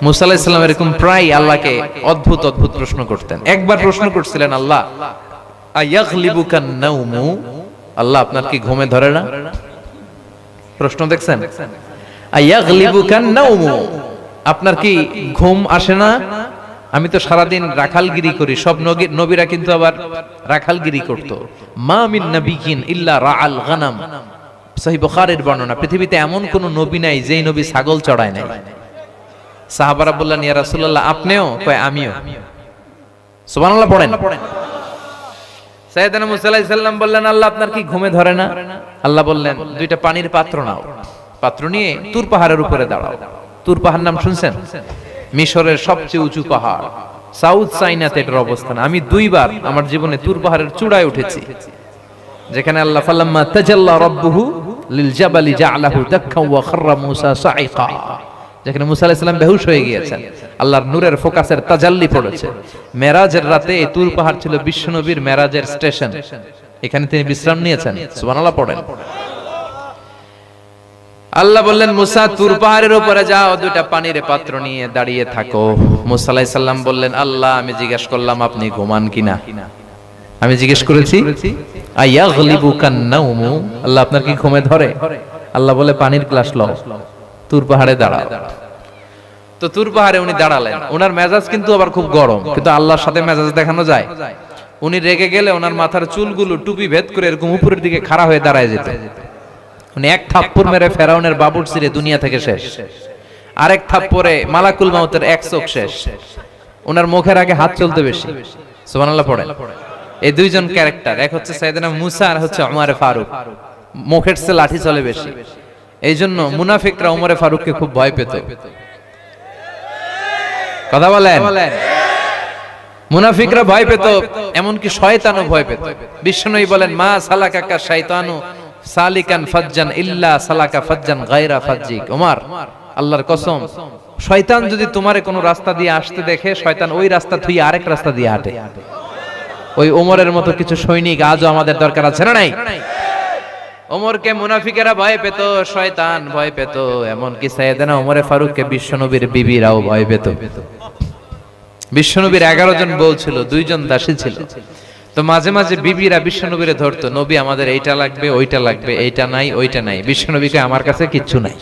মুসা আলাইহিস সালাম এরকম প্রায় আল্লাহকে অদ্ভুত অদ্ভুত প্রশ্ন করতেন। একবার প্রশ্ন করছিলেন, আল্লাহ আয়াগলিবুকান নাউমু, আল্লাহ আপনার কি ঘুমে ধরে না? প্রশ্ন দেখছেন, আয়াগলিবুকান নাউমু, আপনার কি ঘুম আসে না? আমি তো সারাদিন রাখালগিরি করি। সব নবীরা কিন্তু আবার রাখালগিরি করত। মা মিন নাবিয়িন ইল্লা রাআল গানাম, সহিহ বুখারীর বর্ণনা। পৃথিবীতে এমন কোন নবী নাই যেই নবী ছাগল চড়ায় নাই। সাহাবারা বললেন, ইয়া রাসূলুল্লাহ আপনিও? কয় আমিও। সুবহানাল্লাহ পড়েন। সাইয়েদনা মুসা আলাইহিস সালাম বললেন, আল্লাহ আপনার কি ঘুমে ধরে না? আল্লাহ বললেন, দুইটা পানির পাত্র নাও, পাত্র নিয়ে তুর পাহাড়ের উপরে দাঁড়াও। তুর পাহাড় নাম শুনছেন? মিশরের সবচেয়ে উঁচু পাহাড়, সাউথ চাইনাতে এটার অবস্থান। আমি দুইবার আমার জীবনে তুর পাহাড়ের চূড়ায় উঠেছি, যেখানে আল্লাহ ফালাম্মা তাজাল্লা রাব্বুহু লিল জাবালি জাআলাহু দাক্কান ওয়া খাররা মূসা সাইকা, যেখানে মুসা আলাইহিস সালাম বেহুশ হয়ে গিয়েছেন, আল্লাহর নূরের ফোকাসের তাজাল্লি পড়েছে। মেরাজের রাতে এই তুর পাহাড় ছিল বিশ্বনবীর মেরাজের স্টেশন, এখানে তিনি বিশ্রাম নিয়েছেন। সুবহানাল্লাহ পড়েন। আল্লাহ বললেন, মুসা তুর পাহাড়ের উপরে যাও, দুইটা পানির পাত্র নিয়ে দাঁড়িয়ে থাকো। মুসা আলাইহিস সালাম বললেন, আল্লাহ আমি জিজ্ঞেস করলাম আপনি ঘুমান কিনা? আমি জিজ্ঞেস করেছি আয়াগলিবুকান নাউমু, আল্লাহ আপনার কি ঘুমে ধরে? আল্লাহ বলে, পানির গ্লাস লও, তুর পাহাড়ে দাঁড়াও। তো তুর পাহাড়ে উনি দাঁড়ালেন। ওনার মেজাজ কিন্তু আবার খুব গরম, কিন্তু আল্লাহর সাথে মেজাজ দেখানো যায়? উনি রেগে গেলে ওনার মাথার চুলগুলো টুপি ভেদ করে এরকম উপরের দিকে খাড়া হয়ে দাঁড়ায় যেত। উনি এক থাপ্পড় মেরে ফেরাউনের বাবুর ছিঁড়ে দুনিয়া থেকে শেষ, আরেক থাপ্পড়ে মালাকুল মাউতের এক চোখ শেষ। ওনার মুখের আগে হাত চলতে বেশি। সুবহানাল্লাহ পড়েন। এই দুইজন ক্যারেক্টার, এক হচ্ছে সাইয়েদনা মুসা আর হচ্ছে ওমর ফারুক। মুখের চেয়ে লাঠি চলে বেশি। এই জন্য মুনাফিকরা ওমর ফারুককে খুব ভয় পেত। কথা বলেন। মুনাফিকরা ভয় পেত, এমনকি শয়তানও ভয় পেত। বিশ্বনবী বলেন, মা সালাকাকা শাইতানু সালিকান ফাজ্জান ইল্লা সালাকা ফাজ্জান গায়রা ফাজ্জিক। ওমর, আল্লাহর কসম, শয়তান যদি তোমারে কোনো রাস্তা দিয়ে আসতে দেখে, শয়তান ওই রাস্তা থুই আরেক রাস্তা দিয়ে হাঁটে। ওই ওমরের মতো কিছু সৈনিক আজও আমাদের দরকার আছে না নাই? ওমরকে মুনাফিকেরা ভয় পেত, শয়তান ভয় পেত, এমনকি সাইয়েদনা ওমর ফারুককে বিশ্বনবীর বিবিরাও ভয় পেত। বিশ্বনবীর 11 জন বউ ছিল, 2 জন দাসী ছিল। তো মাঝে মাঝে বিবিরা বিশ্বনবীরে ধরতো, নবী আমাদের এইটা লাগবে, ওইটা লাগবে, এইটা নাই, ওইটা নাই। বিশ্বনবীকে, আমার কাছে কিচ্ছু নাই,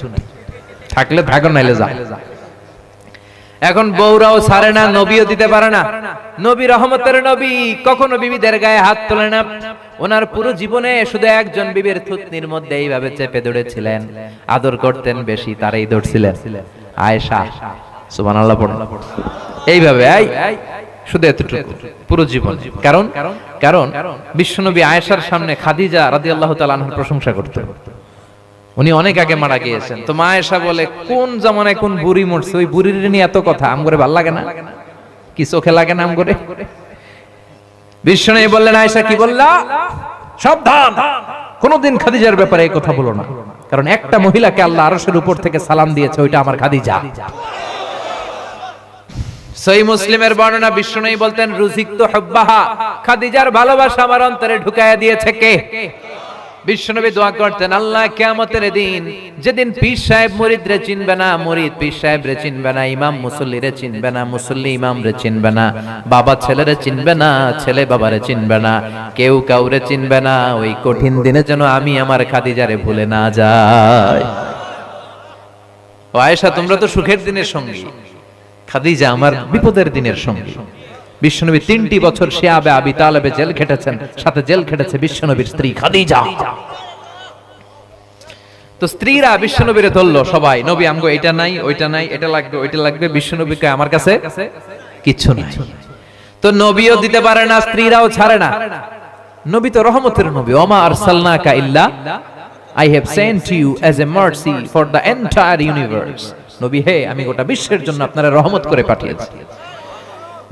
থাকলে থাকো নাইলে যা। এখন বউরাও ছাড়ে না, নবীও দিতে পারে না। নবী রহমতের নবী, কখনো বিবিদের গায়ে হাত তোলে না। ওনার পুরো জীবনে শুধু একজন বিবির থুতনির মধ্যে এইভাবে চেপে ধরেছিলেন, আদর করতেন বেশি, তারই ধরছিলেন, আয়েশা। সুবহানাল্লাহ পড়ুন। এইভাবে শুধু এতটুকু পুরো জীবন। কারণ কারণ বিশ্বনবী আয়েশার সামনে খাদিজা রাদিয়াল্লাহু তাআলা আনহার প্রশংসা করতেন। উনি অনেক আগে মারা গিয়েছেন। তো মা আয়েশা বলে, কোন জামানায় কোন বুড়ি মরছে, ওই বুড়ির নিয়ে এত কথা, আমগরে ভাল লাগে না? কি চোখে লাগে না আমগরে? বিশ্বনবী বললেন, আয়েশা কি বললা? সাবধান, কোনদিন খাদিজার ব্যাপারে এই কথা বলো না, কারণ একটা মহিলাকে আল্লাহ আরশের উপর থেকে সালাম দিয়েছে, ওইটা আমার খাদিজা। সহিহ মুসলিমের বর্ণনা, বিশ্বনবী বলতেন, রুজিকতু হুব্বাহা, খাদিজার ভালোবাসা আমার অন্তরে ঢুকায়া দিয়েছে কে? বিশ্বনবী দোয়া করতেন, আল্লাহ কিয়ামতের দিন, যেদিন পীর সাহেব মুরিদরে চিনবে না, মুরিদ পীর সাহেবরে চিনবে না, ইমাম মুসল্লিরে চিনবে না, মুসল্লি ইমামরে চিনবে না, বাবা ছেলেরে চিনবে না, ছেলে বাবারে চিনবে না, কেউ কাউরে চিনবে না, ওই কঠিন দিনে যেন আমি আমার খাদিজারে ভুলে না যাই। ও আয়েশা, তোমরা তো সুখের দিনের সঙ্গী, খাদিজা আমার বিপদের দিনের সঙ্গী। বিশ্বনবী 3টি বছর শিয়াবে আবি তালেবে জেল খেটেছেন, সাথে জেল খেটেছে বিশ্বনবীর স্ত্রী খাদিজা। তো স্ত্রীরা বিশ্বনবীরে ধরলো সবাই, নবী আমগো এটা নাই, ওইটা নাই, এটা লাগবে, ওইটা লাগবে। বিশ্বনবীকে, আমার কাছে কিচ্ছু নাই। তো নবীও দিতে পারে না, স্ত্রীরাও ছাড়ে না। নবী তো রহমতের নবী, ওমা আরসালনাকা ইল্লা I have sent you as a mercy for the entire universe. নবী হে, আমি গোটা বিশ্বের জন্য আপনারা রহমত করে পাঠিয়েছি।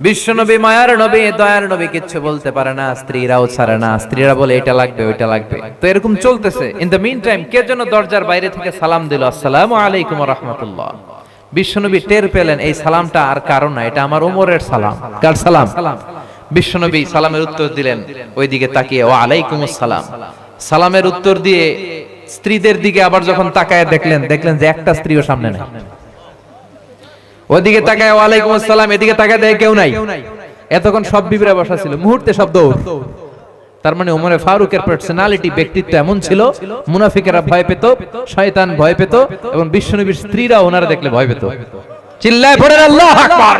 বিশ্বনবী মায়ার নবী, দয়ার নবী, কিচ্ছু বলতে পারে না, স্ত্রীরাও ছাড়ে না। স্ত্রীরা বলে এটা লাগবে, ওইটা লাগবে। তো এরকম চলতেছে। ইন দ্য মিন টাইম কে যেন দরজার বাইরে থেকে সালাম দিল, আসসালামু আলাইকুম ওয়া রাহমাতুল্লাহ। বিশ্বনবী টের পেলেন এই সালামটা আর কারণ না, এটা আমার ওমরের সালাম। কার সালাম? বিশ্বনবী সালামের উত্তর দিলেন, ওইদিকে তাকিয়ে, ওয়া আলাইকুমুস সালাম। সালামের উত্তর দিয়ে স্ত্রীদের দিকে আবার যখন তাকায় দেখলেন যে একটা স্ত্রীও সামনে নেই। ওদিকে তাকায় ওয়ালাইকুম আসসালাম, এদিকে তাকায় দেখে কেউ নাই। এতক্ষণ সব বিবরে বসা ছিল, মুহূর্তে সব দৌড়। তার মানে ওমরে ফারুকের পার্সোনালিটি, ব্যক্তিত্ব এমন ছিল, মুনাফিকেরা ভয় পেত, শয়তান ভয় পেত, এবং বিশ্বনবীর স্ত্রীরা ওনারা দেখলে ভয় পেত। চিল্লায় পড়েন আল্লাহু আকবার।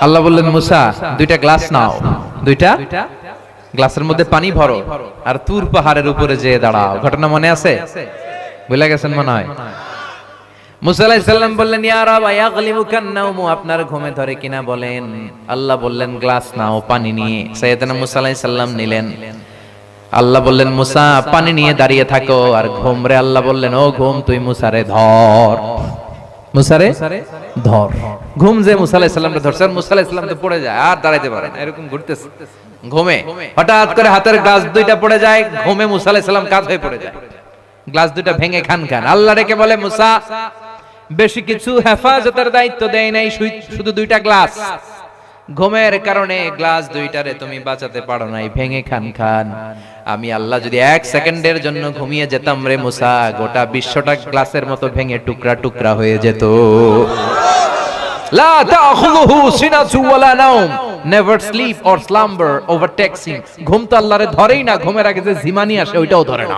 আল্লাহ বললেন মুসা দুইটা গ্লাস নাও, দুইটা গ্লাসের মধ্যে পানি ভরো আর তুর পাহাড়ের উপরে যেয়ে দাঁড়াও। ঘটনা মনে আছে? ভুলে গেছেন মনে হয়। মুসা আলাইহিস সালাম বললেন ইয়া রাব ইয়াগলিবুকান নাওমু, আপনার ঘুমে ধরে কিনা বলেন। আল্লাহ বললেন গ্লাস নাও পানি নিয়ে। সাইয়েদনা মুসা আলাইহিস সালাম নিলেন। আল্লাহ বললেন মুসা পানি নিয়ে দাঁড়িয়ে থাকো। আর ঘুম রে আল্লাহ বললেন ও ঘুম তুই মুসারে ধর, মুসারে ধর। ঘুম যে মুসা আলাইহিস সালামকে ধরছে, মুসা আলাইহিস সালাম তো পড়ে যায় আর দাঁড়াইতে পারে না, এরকম ঘুরতেছে ঘুমে। হঠাৎ করে হাতের গ্লাস দুইটা পড়ে যায়, ঘুমে মুসা আলাইহিস সালাম কাত হয়ে পড়ে যায়, গ্লাস দুইটা ভেঙে খান খান। আল্লাহ রেখে বলে মুসা বেশি কিছু হেফাজতের দায়িত্ব দেয় নাই, শুধু দুইটা গ্লাস। ঘুমের কারণে গ্লাস দুইটারে তুমি বাঁচাতে পারো নাই, ভেঙে খান খান। আমি আল্লাহ যদি এক সেকেন্ডের জন্য ঘুমিয়ে যেতাম রে মুসা, গোটা বিশ্বটা গ্লাসের মতো ভেঙে টুকরা টুকরা হয়ে যেত। লা তাখুযুহু সিনাতু ওয়ালা নাওম, never sleep or slumber overtakes him. ঘুম তো আল্লাহরে ধরেই না, ঘুমের আগে যে জিমানি আসে ওইটাও ধরে না।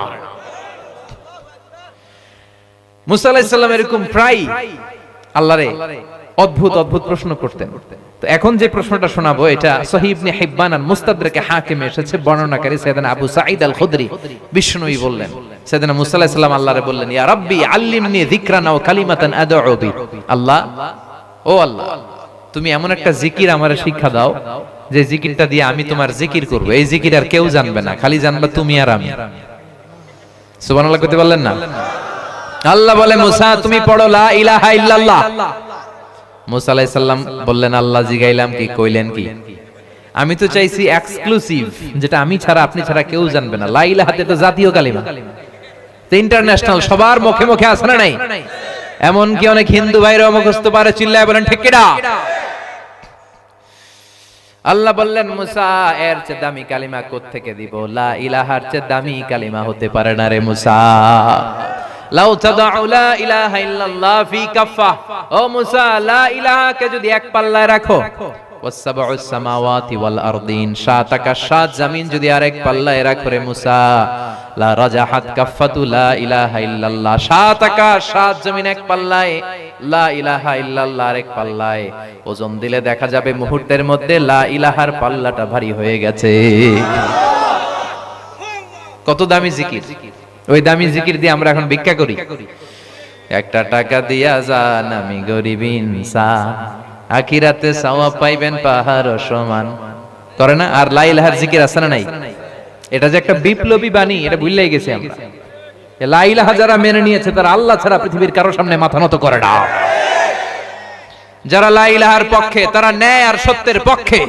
মুসা আলাইহিস সালাম এরকম প্রায় আল্লাহরে অদ্ভুত অদ্ভুত প্রশ্ন করতেন। তো এখন যে প্রশ্নটা শোনাবো এটা সহিহ ইবনে হিব্বান আর মুস্তাদরাকে হাকিমে এসেছে। বর্ণনাকারী সাইয়েদনা আবু সাঈদ আল খুদরি বিশ্বনবী বললেন, সাইয়েদনা মুসা আলাইহিস সালাম আল্লাহরে বললেন ইয়া রাব্বি আল্লিমনি যিকরান ওয়া কালিমাতান আদউ বি। আল্লাহ, ও আল্লাহ, তুমি এমন একটা জিকির আমারে শিক্ষা দাও যে জিকিরটা দিয়ে আমি তোমার জিকির করব। এই জিকির আর কেউ জানবে না, খালি জানবা তুমি আর আমি। সুবহানাল্লাহ কইতে বললেন না? আল্লাহ বলে মুসা তুমি পড়ো লা ইলাহা ইল্লাল্লাহ। মুসা আলাইহিস সালাম বললেন আল্লাহ জিগাইলাম কি, কইলেন কি? আমি তো চাইছি এক্সক্লুসিভ, যেটা আমি ছাড়া আপনি ছাড়া কেউ জানবে না। লা ইলাহাতে তো জাতীয় কালিমা, তো ইন্টারন্যাশনাল, সবার মুখে মুখে আছে না নাই? এমন কি অনেক হিন্দু ভাইরাও মুখস্থ পারে, চিল্লায় বলেন ঠিক কিনা? আল্লাহ বললেন মুসা এর চেয়ে দামি কালিমা কোত্থেকে দিব? লা ইলাহার চেয়ে দামি কালিমা হতে পারে না রে মুসা। লাউ তাদউ লা ইলাহা ইল্লাল্লাহ ফি কাফা, ও মুসা লা ইলাহাকে যদি এক পাল্লায় রাখো, ওয়াসসাবউস সামাওয়াতি ওয়াল আরদিন, সাত আকাশ সাত জমিন যদি আরেক পাল্লায় রাখো রে মুসা, লা রাজাহাত কাফাতু লা ইলাহা ইল্লাল্লাহ, সাত আকাশ সাত জমিন এক পাল্লায়, লা ইলাহা ইল্লাল্লাহ আরেক পাল্লায়, ওজন দিলে দেখা যাবে মুহূর্তের মধ্যে লা ইলাহার পাল্লাটা ভারী হয়ে গেছে। কত দামি জিকির! ওই দামি জিকির দিয়ে আমরা এখন ভিক্ষা করি। একটা টাকা দিয়া যান আমি গরিব ইনসান, আখিরাতে সওয়াব পাইবেন পাহাড় সমান, করে না? আর লা ইলাহার জিকির আছে না নাই? এটা যে একটা বিপ্লবী বাণী, এটা ভুললেই গেছি আমরা। লা ইলাহা যারা মেনে নিয়েছে তারা আল্লাহ ছাড়া পৃথিবীর কারো সামনে মাথা নত করে না। যারা লা ইলাহার পক্ষে তারা ন্যায় আর সত্যের পক্ষে।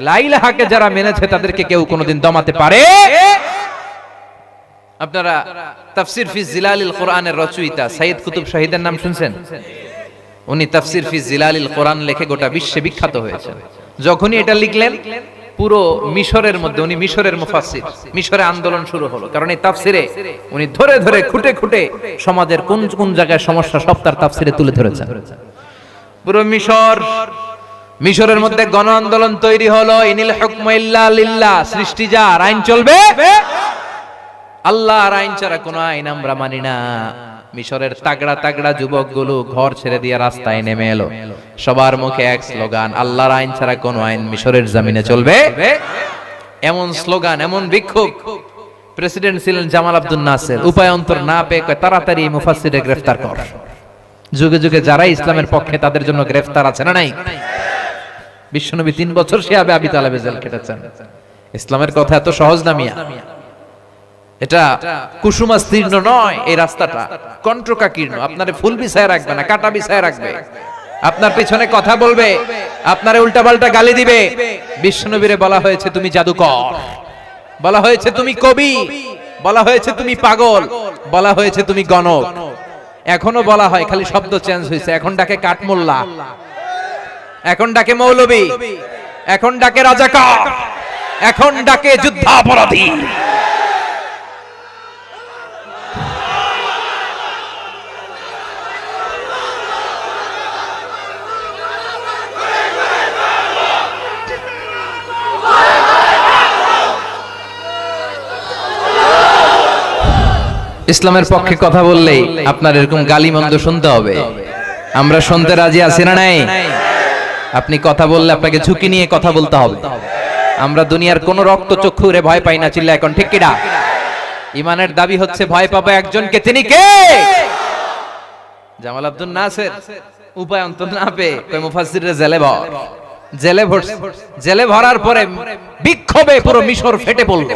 লা ইলাহাকে যারা মেনেছে তাদেরকে কেউ কোনোদিন দমাতে পারে। আপনারা তাফসীর ফি জিলালিল কোরআনের রচয়িতা সাইয়্যিদ কুতুব শাহীদের নাম শুনছেন? উনি তাফসীর ফি জিলালিল কোরআন লিখে গোটা বিশ্বে বিখ্যাত হয়েছেন। যখনই এটা লিখলেন পুরো মিশরের মধ্যে, উনি মিশরের মুফাসসির, মিশরে আন্দোলন শুরু হলো। কারণ এই তাফসীরে উনি ধরে ধরে খুঁটে খুঁটে সমাজের কোন কোন জায়গায় সমস্যা সব তার তাফসীরে তুলে ধরেছেন। পুরো মিশরের মধ্যে গণ আন্দোলন তৈরি হলো। ইনিল হুকমু ইল্লা লিল্লাহ, সৃষ্টি যার, আইন চলবে আল্লাহর আইন ছাড়া কোনো আইন আমরা মানি না। মিশরের তাগড়া তাগড়া যুবকগুলো ঘর ছেড়ে দিয়ে রাস্তায় নেমে এলো। সবার মুখে এক স্লোগান, আল্লাহর আইন ছাড়া কোনো আইন মিশরের জমিনে চলবে। এমন স্লোগান, এমন বিক্ষোভ। প্রেসিডেন্ট ছিলেন জামাল আব্দুল নাসের, উপায় অন্তর না পেয়ে কয় তাড়াতাড়ি মুফাসসিরদের গ্রেফতার কর। যুগে যুগে যারা ইসলামের পক্ষে তাদের জন্য গ্রেফতার আছে না নাই? বিশ্বনবী 3 বছর শিহাবে আবি তালেবে জেল কেটেছেন। ইসলামের কথা এত সহজ না মিয়া। এটা কুসুমাস্তীর্ণ নয়, এই রাস্তাটা কণ্টকাকীর্ণ। আপনারে ফুল বিছায় রাখবে না, কাটা বিছায় রাখবে। আপনার পিছনে কথা বলবে, আপনারে উল্টাপাল্টা গালি দিবে। বিশ্বনবীরে বলা হয়েছে তুমি জাদুকর, বলা হয়েছে তুমি কবি, বলা হয়েছে তুমি পাগল, বলা হয়েছে তুমি গণক। এখনো বলা হয়, খালি শব্দ চেঞ্জ হয়েছে। এখন ডাকে কাঠমোল্লা, এখন ডাকে মৌলবী। এখন ডাকে রাজাকার, এখন ডাকে যুদ্ধাপরাধী। ইসলামের পক্ষে কথা বললেই আপনার এরকম গালিমন্দ শুনতে হবে। আমরা শুনতে রাজি আছি না নাই? আপনি কথা বললে আপনাকে ঝুঁকি নিয়ে কথা বলতে হবে। আমরা দুনিয়ার কোন রক্ত চক্ষুরে ভয় পাই না, চিল্লা এখন ঠিক কিনা? ইমানের দাবি হচ্ছে ভয় পাবে একজনকে, তিনি কে? জামাল আব্দুল নাসের উপায় অন্তর না পেয়ে কই মুফাসসিররা জেলে ভরার পরে বিক্ষোভে পুরো মিশর ফেটে পড়ল।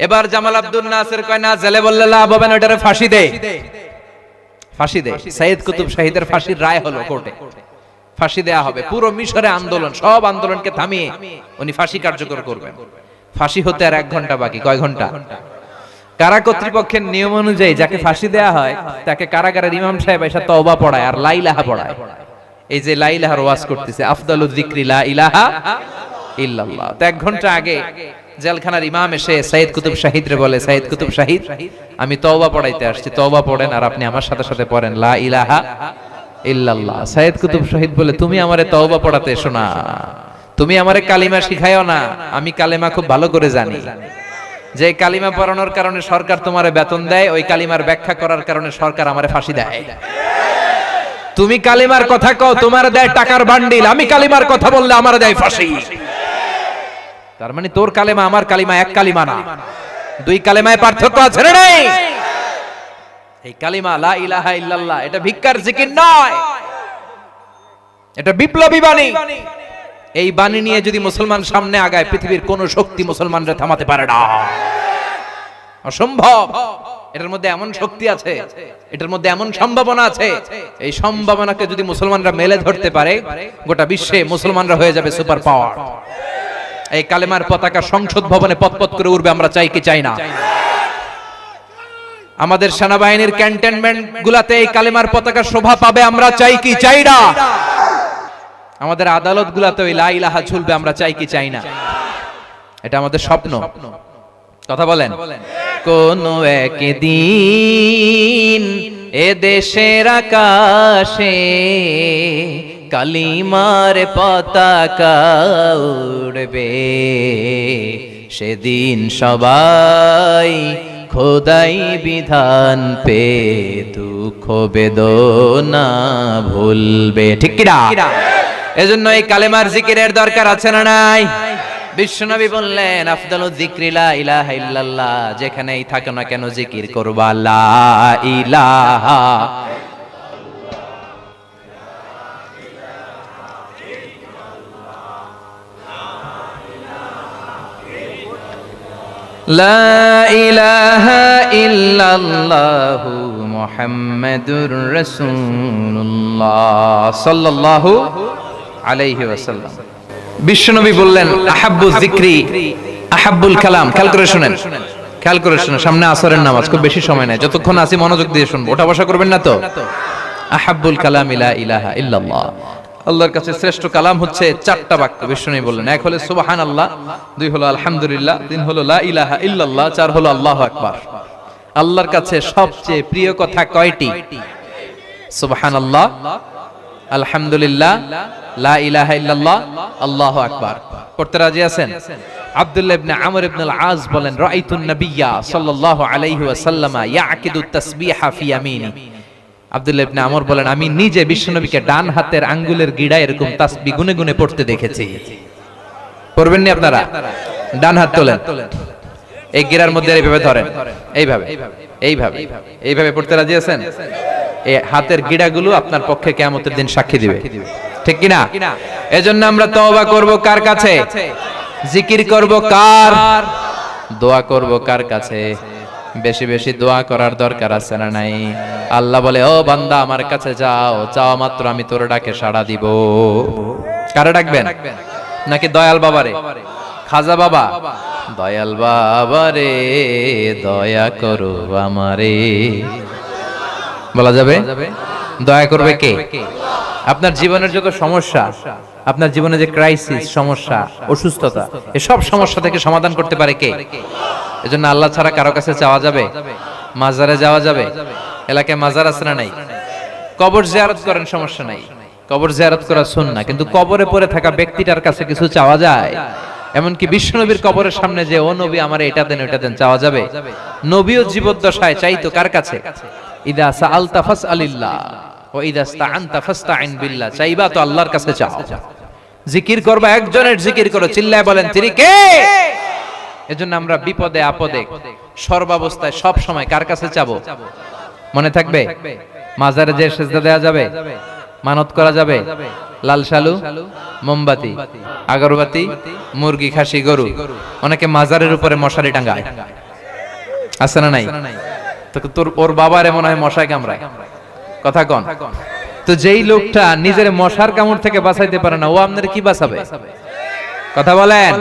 এবার জামাল আব্দুল নাসের কয় না, জেলে বললে লাভ হবে না, ওটারে ফাঁসি দে। সাইয়েদ কুতুব শাহিদের ফাঁসির রায় হলো কোর্টে, ফাঁসি দেয়া হবে। পুরো মিশরে আন্দোলন, সব আন্দোলনকে থামিয়ে উনি ফাঁসি কার্যকর করবেন। ফাঁসি হতে আর 1 ঘন্টা বাকি। কয় ঘন্টা? কারা কর্তৃপক্ষের নিয়ম অনুযায়ী যাকে ফাঁসি দেয়া হয় তাকে কারাগারের ইমাম সাহেব এসে তওবা পড়ায় আর লা ইলাহা পড়ায়। এই যে লা ইলাহার ওয়াজ করতেছে, আফদালুয যিকরি লা ইলাহা ইল্লাল্লাহ। তো 1 ঘন্টা আগে জেলখানার ইমাম এসে সাইয়েদ কুতুব শাহিদরে বলে, সাইয়েদ কুতুব শাহিদ, আমি তওবা পড়াইতে আসছি, তওবা পড়েন আর আপনি আমার সাথে সাথে পড়েন লা ইলাহা ইল্লাল্লাহ। সাইয়েদ কুতুব শাহিদ বলে, তুমি আমারে তওবা পড়াতে এসো না, তুমি আমারে কালিমা শিখাইও না, আমি কালিমা খুব ভালো করে জানি। যে কালিমা পড়ানোর কারণে সরকার তোমারে বেতন দেয়, ওই কালিমার ব্যাখ্যা করার কারণে সরকার আমারে ফাঁসি দেয়। তুমি কালিমার কথা কও, তোমার দেয় টাকার বান্ডিল, আমি কালিমার কথা বললে আমারে দেয় ফাঁসি। তার মানে তোর কালেমা আমার কালিমা এক কালিমা না, 2 কালেমায় পার্থক্য আছে না নাই? এই কালিমা লা ইলাহা ইল্লাল্লাহ এটা ভিক্ষার জিকির নয়, এটা বিপ্লবী বাণী। এই বাণী নিয়ে যদি মুসলমান সামনে আগায়, পৃথিবীর কোন শক্তি মুসলমানরা থামাতে পারে না, অসম্ভব। এটার মধ্যে এমন শক্তি আছে, এটার মধ্যে এমন সম্ভাবনা আছে, এই সম্ভাবনাকে যদি মুসলমানরা মেলে ধরতে পারে, গোটা বিশ্বে মুসলমানরা হয়ে যাবে সুপার পাওয়ার। এই কালেমার পতাকা সংসদ ভবনে পতপত করে উড়বে, আমরা চাই কি চাই না? আমাদের সেনাবাহিনীর ক্যান্টনমেন্ট গুলাতে এই কালেমার পতাকা শোভা পাবে, আমরা চাই কি চাই না? আমাদের আদালত গুলাতে ওই লা ইলাহা ঝুলবে, আমরা চাই কি চাই না? এটা আমাদের স্বপ্ন। কথা বলেন। কোন একদিন এ দেশের আকাশে কালিমার পতাকা উড়বে, সেদিন সবাই খোদাই বিধান পে দুঃখ বেদনা ভুলবে, ঠিক কি না? এজন্য এই কালেমার জিকিরের দরকার আছে না নাই? বিশ্বনবী বললেন, আফদালু যিকরি লা ইলাহা ইল্লাল্লাহ, যেখানেই থাকো না কেন জিকির করবা লা ইলাহা লা ইলাহা ইল্লাল্লাহু মুহাম্মাদুর রাসূলুল্লাহ সাল্লাল্লাহু আলাইহি ওয়াসাল্লাম। বিশ্বনবী বললেন, আহাব্বু যিকরি আহাব্বুল কালাম। খেয়াল করে শুনেন, খেয়াল করে শুনেন। সামনে আসরের নামাজ, খুব বেশি সময় নাই, যতক্ষণ আছি মনোযোগ দিয়ে শুনবো, ওঠা বসা করবেন না তো। আহাব্বুল কালাম লা ইলাহা ইল্লাল্লাহ। আল্লাহর কাছে শ্রেষ্ঠ কালাম হচ্ছে 4টা বাক্য। বিশ্বনবী বললেন, 1 হলো সুবহানাল্লাহ, 2 হলো আলহামদুলিল্লাহ, 3 হলো লা ইলাহা ইল্লাল্লাহ, 4 হলো আল্লাহু আকবার। আল্লাহর কাছে সবচেয়ে প্রিয় কথা কয়টি? সুবহানাল্লাহ, আলহামদুলিল্লাহ, লা ইলাহা ইল্লাল্লাহ, আল্লাহু আকবার। পড়তে রাজি আছেন? আব্দুল্লাহ ইবনে আমর ইবনে আল-আস বলেন, রাআইতুন নাবিয়্যা সাল্লাল্লাহু আলাইহি ওয়াসাল্লাম ইয়াকিদু তাসবিহা ফি ইয়ামিনি। আব্দুল্লাহ ইবনে আমর বলেন, আমি নিজে বিশ্বনবীকে ডান হাতের আঙ্গুলের গিড়ায় এরকম তাসবিহ গুনে গুনে পড়তে দেখেছি। পড়বেন নি আপনারা? ডান হাত তোলেন, এই গিরার মধ্যে এইভাবে ধরেন, এইভাবে এইভাবে এইভাবে পড়তে রাজি আছেন? এই হাতের গিড়াগুলো আপনার পক্ষে কিয়ামতের দিন সাক্ষী দিবে, ঠিক কি না? এজন্য আমরা তওবা করব কার কাছে? জিকির করব কার? দোয়া করব কার কাছে? বেশি বেশি দোয়া করার দরকার আছে না নাই? আল্লাহ বলে, ও বান্দা আমার কাছে যাও, চাওয়া মাত্র আমি তোর ডাকে সাড়া দিব। কারে ডাকবেন? নাকি দয়াল বাবারে? খাজা বাবা? দয়াল বাবারে দয়া করো আমারে, বলা যাবে? দয়া করবে কে? আপনার জীবনের যত সমস্যা আপনার জীবনে যে ক্রাইসিস, সমস্যা, অসুস্থতা, এসব সমস্যা থেকে সমাধান করতে পারে কে? এজন্য আল্লাহ ছাড়া কারো কাছে চাওয়া যাবে? মাজারে যাওয়া যাবে? এলাকায় মাজার আছে না নাই? কবর জিয়ারত করেন, সমস্যা নাই, কবর জিয়ারত করা সুন্নাহ, কিন্তু কবরে পড়ে থাকা ব্যক্তিটার কাছে কিছু চাওয়া যায়? এমনকি বিশ্বনবীর কবরের সামনে যে ও নবী আমার এটা দেন ওটা দেন চাওয়া যাবে? নবীও জীবদ্দশায় চাইতো কার কাছে? ইদা সাআলতা ফাসআলিল্লাহ ওয়া ইদা ইসতাআনতা ফাসতাইন বিল্লাহ। চাইবা তো আল্লাহর কাছে চাও। জিকির করবা, একজনের জিকির করো, চিল্লায় বলেন তিনি কে? এজন্য আমরা বিপদে আপদে সর্বাবস্থায় সব সময় কার কাছে চাবো? মনে থাকবে? মাজারে যে সেজদা দেয়া যাবে, মানত করা যাবে, লাল শালু, মোমবাতি, আগরবাতি, মুরগি, খাসি, গরু। অনেকে মাজারের উপরে মশারি টাঙ্গায়, আছে না নাই? তো তোর ওর বাবার মনে হয় মশায় কামড়ায়, কথা কন। তো যেই লোকটা নিজের মশার কামড় থেকে বাঁচাইতে পারে না, ও আপনার কি বাঁচাবে? কথা বলেন।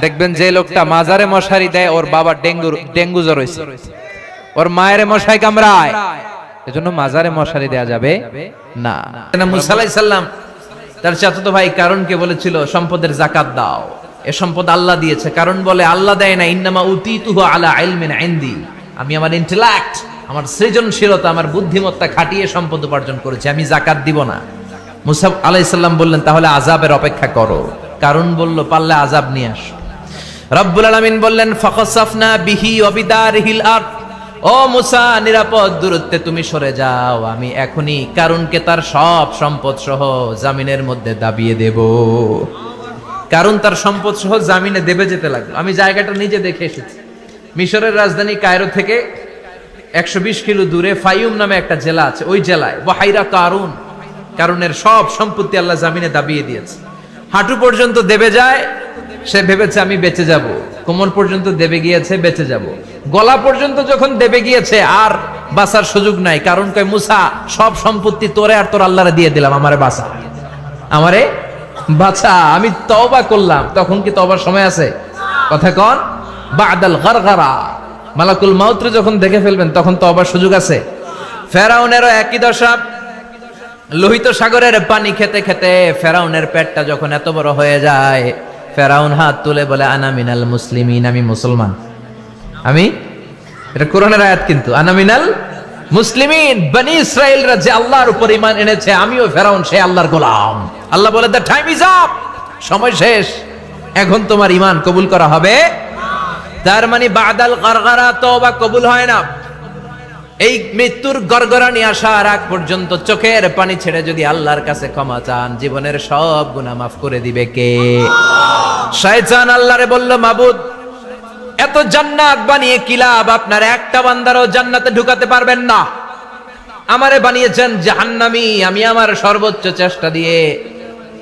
দেখবেন যে লোকটা মাজারে মশারি দেয়, ওর বাবা ডেঙ্গু জ্বর হয়েছে, ওর মায়ের মশায় কামড়ায়, এজন্য মাজারে মশারি দেয়া যাবে না। মুসা আলাইহিস সালাম তার চাচাতো ভাই কারণকে বলেছিল সম্পদের যাকাত দাও, এ সম্পদ আল্লাহ দিয়েছে। কারণ বলে আল্লাহ দেয় না, ইন্নামা উতিতুহু আলা ইলমিন ইনদি, আমি আমার ইন্টেলেক্ট, আমার সৃজনশীলতা, আমার বুদ্ধিমত্তা খাটিয়ে সম্পদ উপার্জন করেছি, আমি যাকাত দিব না। মুসা আলাইহিস সালাম বললেন তাহলে আযাবের অপেক্ষা করো। কারণ বলল পারলে আযাব নিয়ে আস। রব্বুল আলামিন বললেন ফাকাসাফনা বিহি ওয়া বিদারিহিল আরদ, ও মুসা নিরাপদ দূরত্বে তুমি সরে যাও, আমি এখনই কারুনকে তার সব সম্পদ সহ জামিনের মধ্যে দাবিয়ে দেব। কারণ তার সম্পদ সহ জামিনে দেবে যেতে লাগলো। আমি জায়গাটা নিজে দেখে এসেছি। মিশরের রাজধানী কায়রো থেকে 120 কিলো দূরে ফাইউম নামে একটা জেলা আছে, ওই জেলায় বাহাইরা কারুন, কারুনের সব সম্পত্তি আল্লাহ জামিনে দাবিয়ে দিয়েছে। হাঁটু পর্যন্ত দেবে যায়, সে ভেবেছে আমি বেঁচে যাব। কোমর পর্যন্ত দেবে গিয়েছে, বেঁচে যাব। গলা পর্যন্ত যখন দেবে গিয়েছে আর বাঁচার সুযোগ নাই। কারণ কয় মুসা সব সম্পত্তি তোরে আর তোর আল্লাহরে দিয়ে দিলাম, আমারে বাঁচা, আমারে বাঁচা, আমি তওবা করলাম। তখন কি তওবার সময় আছে? কথা কন। বাদাল গারগারা, মালাকুল মাউত যখন দেখে ফেলবেন তখন তওবার সুযোগ আছে। ফেরাউনেরও একই দশা। লোহিত সাগরের পানি খেতে খেতে ফেরাউনের পেটটা যখন এত বড় হয়ে যায়, ফেরাউন হাত তুলে বলে আনা মিনাল মুসলিমিন, আমি মুসলমান। আমি, এটা কোরআনের আয়াত কিন্তু, আনা মিনাল মুসলিমিন, বনি ইসরাইলরা যে আল্লাহর উপর ঈমান এনেছে, আমিও ফেরাউন সে আল্লাহর গোলাম। আল্লাহ বলে দ্য টাইম ইজ আপ, সময় শেষ, এখন তোমার ঈমান কবুল করা হবে। তার মানে বাদাল গারগারা তওবা কবুল হয় না। এই মৃত্যুর গড়গড়ানি আসার আগ পর্যন্ত চোখের পানি ছেড়ে যদি আল্লাহর কাছে ক্ষমা চান, জীবনের সব গুনাহ মাফ করে দিবে কে? শয়তান আল্লাহরে বলল মাবুদ এত জান্নাত বানিয়ে কি লাভ, আপনার একটা বান্দারও জান্নাতে ঢুকাতে পারবেন না। আমারে বানিয়েছেন জাহান্নামী, আমি আমার সর্বোচ্চ চেষ্টা দিয়ে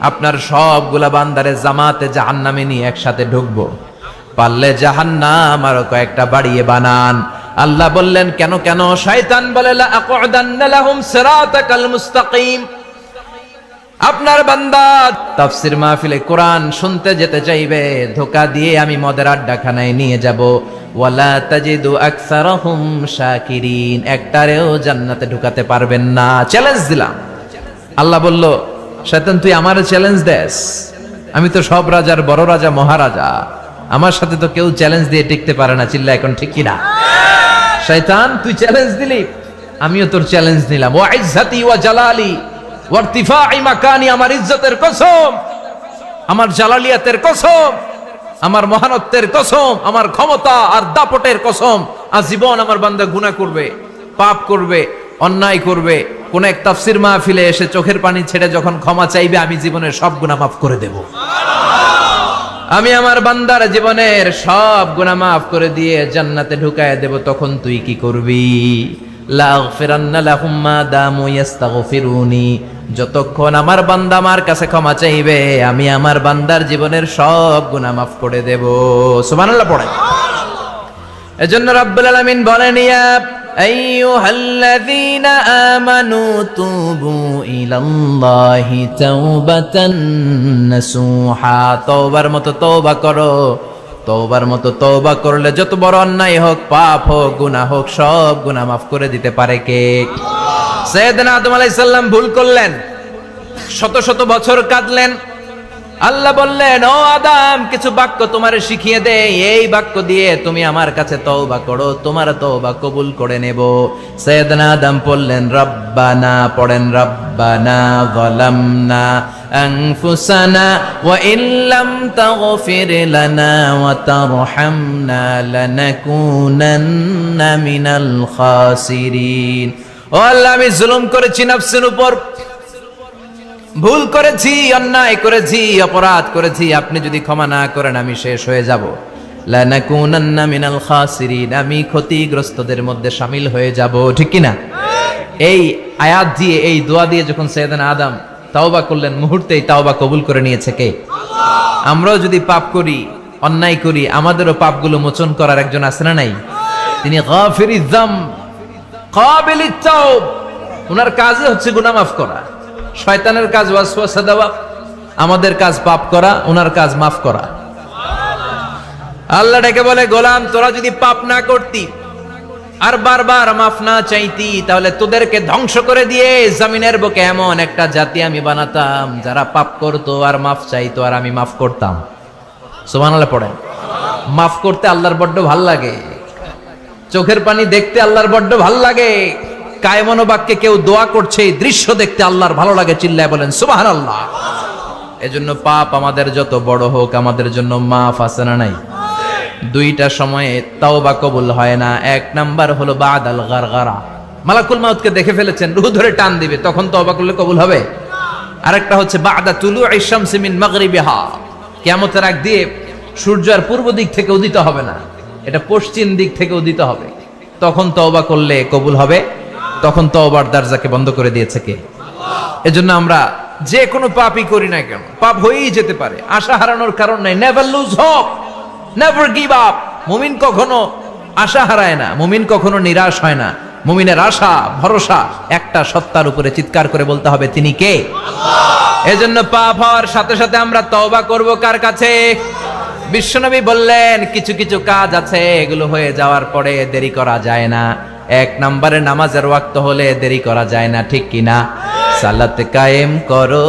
আপনার সবগুলা বান্দারে জামাতে জাহান্নামে নিয়ে একসাথে ঢুকবো, পারলে জাহান্নাম আরো কয়েকটা বাড়িয়ে বানান। আল্লাহ বললেন কেন কেন? শয়তান বলে লা আকুদান্না লাহুম সিরাতাকাল মুস্তাকিম, আপনার বান্দা তাফসীর মাহফিলে কোরআন শুনতে যেতে চাইবে, ধোঁকা দিয়ে আমি মদের আড্ডাখানায় নিয়ে যাব। ওয়ালা তাজিদু আকসারাহুম শাকিরিন, একটারেও জান্নাতে ঢুকাতে পারবেন না। চ্যালেঞ্জ দিলাম। আল্লাহ বলল শয়তান তুই আমারে চ্যালেঞ্জ দেস, আমি তো সব রাজার বড় রাজা, মহারাজা, আমার সাথে তো কেউ চ্যালেঞ্জ দিয়ে টিকতে পারে না। চিল্লা এখন ঠিক কিনা? শয়তান তুই চ্যালেঞ্জ দিলি, আমিও তোর চ্যালেঞ্জ নিলাম। ওয়া ইজ্জতি ওয়া জালালি ওয়া ইরতিফাই মাকানি, আমার ইজ্জতের কসম, আমার জালালিয়াতের কসম, আমার মহানত্বের কসম, আমার ক্ষমতা আর দাপটের কসম, আজীবন আমার বান্দা গুনাহ করবে, পাপ করবে, অন্যায় করবে, কোন এক তাফসীর মাহফিলে এসে চোখের পানি ছেড়ে যখন ক্ষমা চাইবে, আমি জীবনের সব গুনাহ মাফ করে দেব। আমি আমার বান্দার জীবনের সব গুনাহ মাফ করে দিয়ে জান্নাতে ঢুকায় দেব। তখন তুই কি করবি? লা আগফিরান্না লাহুম মা দামু ইস্তাগফিরুনি, যতক্ষণ আমার বান্দা আমার কাছে ক্ষমা চাইবে, আমি আমার বান্দার জীবনের সব গুনাহ মাফ করে দেব। সুবহানাল্লাহ পড়ে। এজন্য রাব্বুল আলামিন বলেন ইয়া আইয়ুহাল্লাযীনা আমানু তুবু ইলাল্লাহি তাওবাতান নাসুহা, তওবার মতো তওবা করো। তওবার মতো তওবা করলে যত বড় অন্যায় হোক, পাপ হোক, গুনাহ হোক, সব গুনাহ মাফ করে দিতে পারে কে? সাইয়েদনা আদম আলাইহিস সালাম ভুল করলেন, শত শত বছর কাঁদলেন, আল্লাহ বললেন, ও আদম, কিছু বাক্য তোমারে শিখিয়ে দে, এই বাক্য দিয়ে তুমি আমার কাছে তওবা করো, তোমার তওবা কবুল করে নেব। সাইয়েদনা আদম বললেন, রব্বানা, পড়েন, রব্বানা যালামনা আনফুসানা ওয়া ইল্লাম তাগফির লানা ওয়া তারহামনা লানাকুনান্না মিনাল খাসিরিন। ও আল্লাহ, আমি জুলুম করেছি নফসের উপর, ভুল করেছি, অন্যায় করেছি, অপরাধ করেছি, আপনি যদি ক্ষমা না করেন আমি শেষ হয়ে যাব। লানাকুনান্না মিনাল খাসিরিন, আমি ক্ষতিগ্রস্তদের মধ্যে শামিল হয়ে যাব। ঠিক কি না? এই আয়াত দিয়ে, এই দোয়া দিয়ে যখন সাইয়েদনা আদম তাওবা করলেন, মুহূর্তেই তাওবা কবুল করে নিয়েছে কে? আমরাও যদি পাপ করি, অন্যায় করি, আমাদেরও পাপগুলো মোচন করার একজন আছে না নাই? তিনি গাফিরিয যাম কাবিলিত তাওব। ওনার কাজই হচ্ছে গুনাহ মাফ করা। শয়তানের কাজ ওয়াসওয়াসা দেওয়া, আমাদের কাজ পাপ করা, ওনার কাজ মাফ করা। আল্লাহ ডেকে বলে, গোলাম, তোরা যদি পাপ না করতি আর বারবার মাফ না চাইতি, তাহলে তোদেরকে ধ্বংস করে দিয়ে জমিনের বুকে এমন একটা জাতি আমি বানাতাম যারা পাপ করতো আর মাফ চাইতো, আর আমি মাফ করতাম। সুবহানাল্লাহ পড়েন। মাফ করতে আল্লাহর বড্ড ভাল লাগে, চোখের পানি দেখতে আল্লাহর বড্ড ভাল লাগে, কায়মনো বাক্যে কেউ দোয়া করছে এই দৃশ্য দেখতে আল্লাহর ভালো লাগে, চিল্লায় বলেন সুবহানাল্লাহ। এজন্য পাপ আমাদের যত বড় হোক, আমাদের জন্য মাফ আছে না নাই? দুইটা সময়ে তাওবা কবুল হয় না। এক নাম্বার হলো বাদাল গারগারা, মালাকুল মাউতকে দেখে ফেলেছেন, রূহ ধরে টান দিবে, তখন তাওবা করলে কবুল হবে। আরেকটা হচ্ছে বাদা তুলুই শামসি মিন মাগরিবিহা, কিয়ামতের আগ দিয়ে সূর্য আর পূর্ব দিক থেকে উদিত হবে না, এটা পশ্চিম দিক থেকে উদিত হবে, তখন তওবা করলে কবুল হবে। তখন তওবার দরজাকে বন্ধ করে দিয়েছে কে? এজন্য আমরা যে কোনো পাপই করি না কেন, পাপ হয়েই যেতে পারে, আশা হারানোর কারণ নাই। Never lose hope, never give up. মুমিন কখনো আশা হারায় না, মুমিন কখনো নিরাশ হয় না। মুমিনের আশা ভরসা একটা সত্তার উপরে, চিৎকার করে বলতে হবে, তিনি কে? আল্লাহ। এজন্য পাপ হওয়ার সাথে সাথে আমরা তওবা করব কার কাছে? বিশ্বনবী বললেন, কিছু কিছু কাজ আছে এগুলো হয়ে যাওয়ার পরে দেরি করা যায় না। এক নম্বরে নামাজের ওয়াক্ত হলে দেরি করা যায় না, ঠিক কিনা? সালাতে কায়েম করো,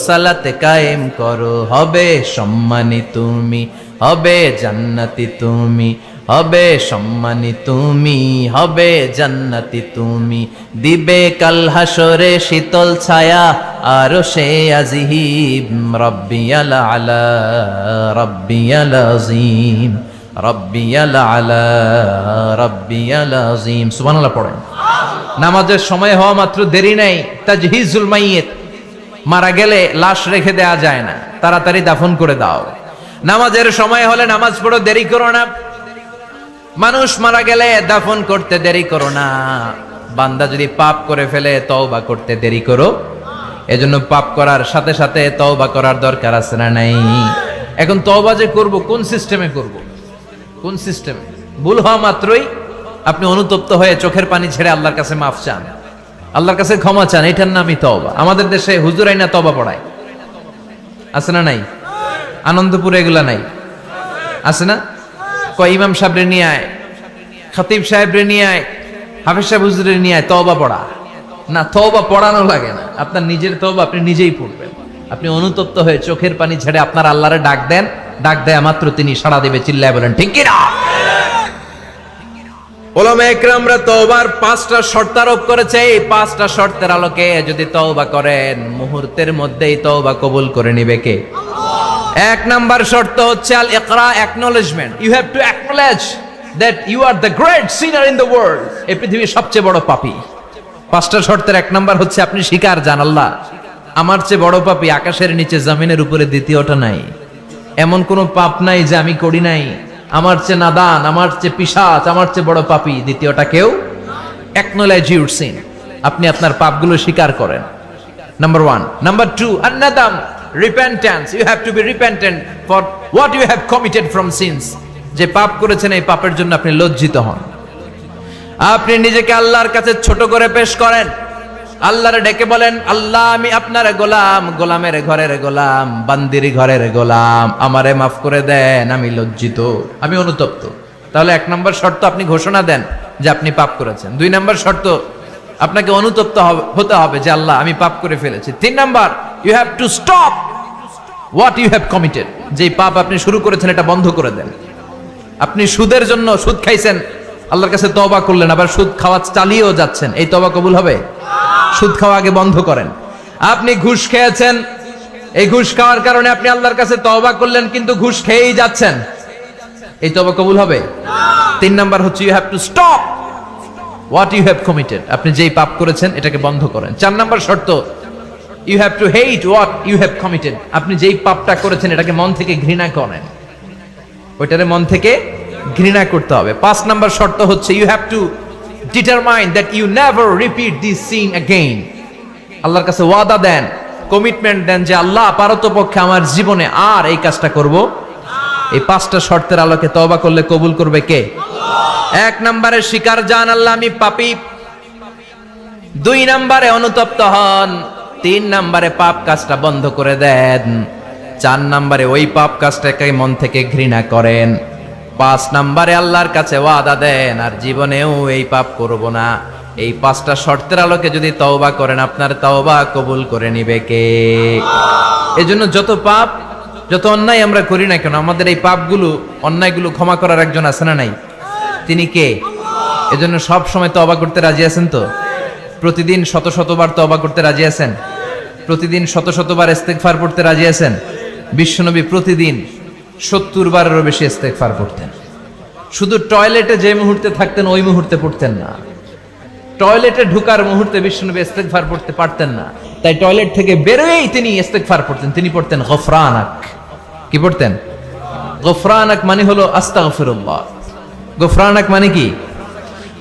সালাতে কায়েম করো, হবে সম্মানী তুমি, হবে জান্নাতি তুমি, হবে সম্মানী তুমি, হবে জান্নাতি তুমি, দিবে কাল হাসরে শীতল ছায়া আরশে আজিম, রব্বিয়াল আলা রব্বিয়াল আযীম, রব্বিয়াল আলা রব্বিয়াল আযীম। সুবহানাল্লাহ পড়েন। নামাজের সময় হওয়া মাত্র দেরি নাই। তাজহিজুল মাইয়িত, মারা গেলে লাশ রেখে দেয়া যায় না, তাড়াতাড়ি দাফন করে দাও। নামাজের সময় হলে নামাজ পড়ো, দেরি করো না। মানুষ মারা গেলে দাফন করতে দেরি করো না। বান্দা যদি পাপ করে ফেলে তওবা করতে দেরি করো। এজন্য পাপ করার সাথে সাথে তওবা করার দরকার আছে না নাই? এখন তওবা যে করব, কোন সিস্টেমে করব? কোন সিস্টেমে? ভুল হওয়া মাত্রই আপনি অনুতপ্ত হয়ে চোখের পানি ছেড়ে আল্লাহর কাছে মাফ চান, আল্লাহর কাছে ক্ষমা চান, এটার নামই তওবা। আমাদের দেশে হুজুর আইনা তওবা পড়ায়, আছে না নাই? আনন্দপুরে এগুলা নাই, আছে না? কয় ইমাম সাহেব রে নিয়ে আয়, খতিব সাহেব রে নিয়ে আয়, হাফেজ সাহেব হুজুরের নিয়ে আয়, তওবা পড়া। না, তওবা পড়ানো লাগে না, আপনার নিজের তওবা আপনি নিজেই পড়বেন। আপনি অনুতপ্ত হয়ে চোখের পানি ছেড়ে আপনার আল্লাহরে ডাক দেন, ডাক দেয়া মাত্র তিনি সাড়া দেবে, চিল্লায় বলেন ঠিক কি না? উলামায়ে ইকরামরা তওবার 5টা শর্ত আরোপ করেছে। এই 5টা শর্তের আলোকে যদি তওবা করেন, মুহূর্তের মধ্যেই তওবা কবুল করে নেবে কে? আল্লাহ। এক নাম্বার শর্ত হচ্ছে আল ইকরা, acknowledgement. You have to acknowledge that you are the great sinner in the world. এই পৃথিবীর সবচেয়ে বড় পাপী। 5টা শর্তের এক নাম্বার হচ্ছে আপনি স্বীকার জান, আল্লাহ আমার চেয়ে বড় পাপী আকাশের নিচে জমিনের উপরে দ্বিতীয়টা নাই। এমন কোন পাপ নাই যে আমি করি নাই। আমার চেয়ে নাদান, আমার চেয়ে পিশাচ, আমার চেয়ে বড় পাপী দ্বিতীয়টা কেউ। অ্যাকনলেজ ইউর সিন, আপনি আপনার পাপগুলো স্বীকার করেন। নাম্বার 1। নাম্বার 2, আন-নাদাম, repentance. You have to be repentant for what you have committed from sins. যে পাপ করেছেন এই পাপের জন্য আপনি লজ্জিত হন। আপনি নিজেকে আল্লাহর কাছে ছোট করে পেশ করেন, আল্লাহরে ডেকে বলেন, আল্লাহ আমি আপনার গোলাম, গোলামের ঘরের গোলাম, বান্দির ঘরের গোলাম, আমারে মাফ করে দেন, আমি লজ্জিত, আমি অনুতপ্ত। তাহলে 1 নম্বর শর্ত আপনি ঘোষণা দেন যে আপনি পাপ করেছেন। 2 নম্বর শর্ত আপনাকে অনুতপ্ত হতে হবে যে আল্লাহ আমি পাপ করে ফেলেছি। 3 নম্বর, you have to stop what you have committed, যে পাপ আপনি শুরু করেছেন এটা বন্ধ করে দেন। আপনি সুদের জন্য সুদ খাইছেন, আল্লাহর কাছে তওবা করলেন, আবার সুদ খাওয়া চালিয়েও যাচ্ছেন, এই তওবা কবুল হবে? সুদ খাওয়া আগে বন্ধ করেন। আপনি ঘুষ খেয়েছেন, এই ঘুষ খাওয়ার কারণে আপনি আল্লাহর কাছে তওবা করলেন, কিন্তু ঘুষ খেয়েই যাচ্ছেন, এই তওবা কবুল হবে? 3 নাম্বার হচ্ছে you have to stop what you have committed, আপনি যেই পাপ করেছেন এটাকে বন্ধ করেন। 4 নাম্বার শর্ত, you have to hate what you have committed, আপনি যেই পাপটা করেছেন এটাকে মন থেকে ঘৃণা করেন, ওইটারে মন থেকে ঘৃণা করতে হবে। 5 নাম্বার শর্ত হচ্ছে you have to determine that you never repeat this sin again. আল্লাহর কাছে ওয়াদা দেন, কমিটমেন্ট দেন যে আল্লাহ পারতপক্ষে আমার জীবনে আর এই কাজটা করব। এই 5টা শর্তের আলোকে তওবা করলে কবুল করবে কে? 1 নম্বরে স্বীকার জান আল্লাহ আমি পাপী, 2 নম্বরে অনুতপ্ত হন, 3 নম্বরে পাপ কাজটা বন্ধ করে দেন, 4 নম্বরে ওই পাপ কাজটাকে মন থেকে ঘৃণা করেন, 5 নম্বরে আল্লাহর কাছে ওয়াদা দেন আর জীবনেও এই পাপ করব না। এই 5টা শর্তের আলোকে যদি তওবা করেন, আপনার তওবা কবুল করে নিবে কে? এজন্য যত পাপ, যত অন্যায় আমরা করি না কেন, আমাদের এই পাপগুলো, অন্যায়গুলো ক্ষমা করার একজন আছে না নাই? তিনি কে? এজন্য সব সময় তওবা করতে রাজি আছেন তো? প্রতিদিন শত শতবার তওবা করতে রাজি আছেন? প্রতিদিন শত শতবার ইস্তেগফার পড়তে রাজি আছেন? বিশ্বনবী প্রতিদিন 70 বারেরও বেশি ইস্তেগফার পড়তেন। শুধু টয়লেটে যে মুহূর্তে থাকতেন ওই মুহূর্তে পড়তেন না, টয়লেটে ঢুকার মুহূর্তে বিশ্বনবী ইস্তেগফার পড়তে পারতেন না, তাই টয়লেট থেকে বেরোয়েই তিনি ইস্তেগফার পড়তেন। তিনি পড়তেন গফরানাক। কি পড়তেন? গফরানাক মানে হলো আস্তাগফিরুল্লাহ। গফরানাক মানে কি?